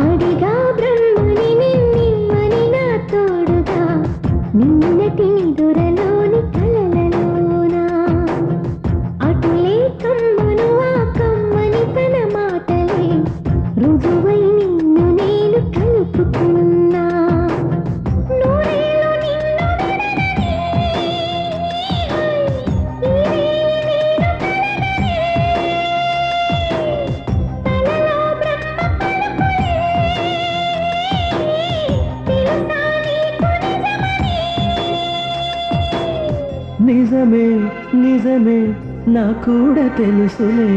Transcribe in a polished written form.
అడిగా బ్రహ్మని నిన్నిమ్మని నా తోడుగా నిన్నటి నిదురలోని కలలలోనా అటులే కమ్మను ఆ కమ్మని తన మాటలే రుజువై నిన్ను నేను కలుపుకున్నా నూరేళ్ళు నిన్ను విడనని తలలో బ్రహ్మ పలుకులే తెలుసా నీకు నిజమని నిజమే నిజమే నా కూడా తెలుసులే